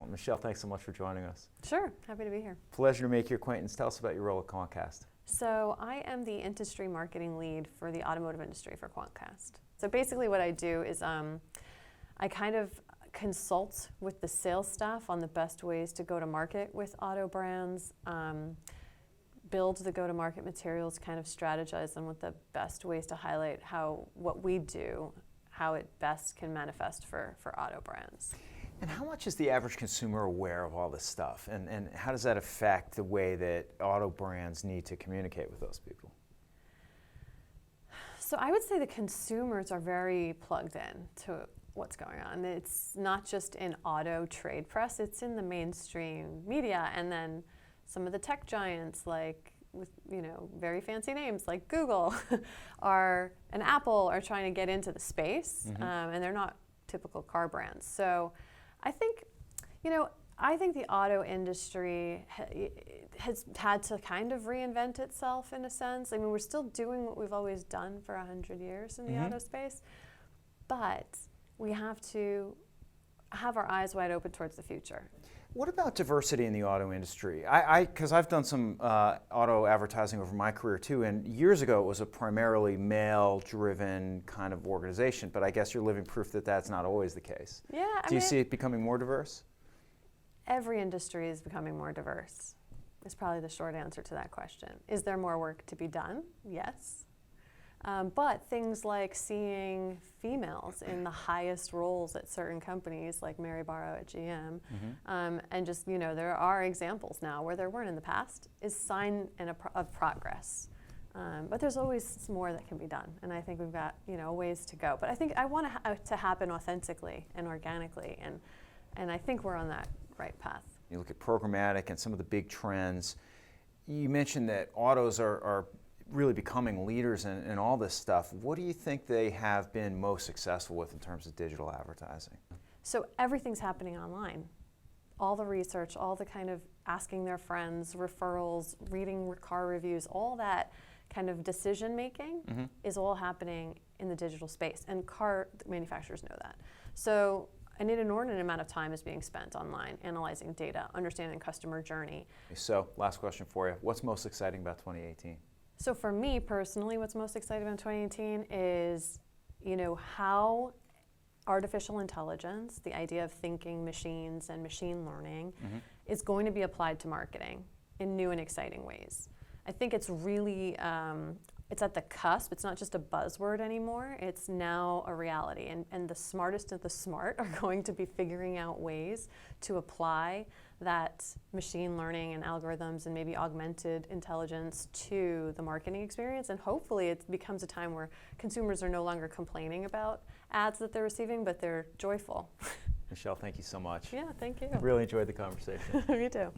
Michelle, thanks so much for joining us. Sure, happy to be here. Pleasure to make your acquaintance. Tell us about your role at Quantcast. So I am the industry marketing lead for the automotive industry for Quantcast. So basically what I do is I kind of consult with the sales staff on the best ways to go to market with auto brands, build the go-to-market materials, kind of strategize on what the best ways to highlight what we do, how it best can manifest for auto brands. And how much is the average consumer aware of all this stuff? And how does that affect the way that auto brands need to communicate with those people? So I would say the consumers are very plugged in to what's going on. It's not just in auto trade press, it's in the mainstream media, and then some of the tech giants like with very fancy names like Google and Apple are trying to get into the space, and they're not typical car brands. So I think the auto industry has had to kind of reinvent itself in a sense. I mean, we're still doing what we've always done for 100 years in the auto space, but we have to have our eyes wide open towards the future. What about diversity in the auto industry? Because I've done some auto advertising over my career too, and years ago it was a primarily male-driven kind of organization, but I guess you're living proof that that's not always the case. Yeah. Do you see it becoming more diverse? Every industry is becoming more diverse, is probably the short answer to that question. Is there more work to be done? Yes. But things like seeing females in the highest roles at certain companies, like Mary Barrow at GM, and just, there are examples now where there weren't in the past, is sign of progress. But there's always more that can be done, and I think we've got, a ways to go. But I think I want it to happen authentically and organically, and I think we're on that right path. You look at programmatic and some of the big trends. You mentioned that autos are really becoming leaders in all this stuff. What do you think they have been most successful with in terms of digital advertising? So everything's happening online. All the research, all the kind of asking their friends, referrals, reading car reviews, all that kind of decision making is all happening in the digital space, and car manufacturers know that. So an inordinate amount of time is being spent online, analyzing data, understanding customer journey. So last question for you. What's most exciting about 2018? So for me personally, what's most exciting about 2018 is, how artificial intelligence, the idea of thinking machines and machine learning, is going to be applied to marketing in new and exciting ways. I think it's really, it's at the cusp. It's not just a buzzword anymore. It's now a reality. And the smartest of the smart are going to be figuring out ways to apply that machine learning and algorithms and maybe augmented intelligence to the marketing experience. And hopefully it becomes a time where consumers are no longer complaining about ads that they're receiving, but they're joyful. Michelle, thank you so much. Yeah, thank you. Really enjoyed the conversation. Me too.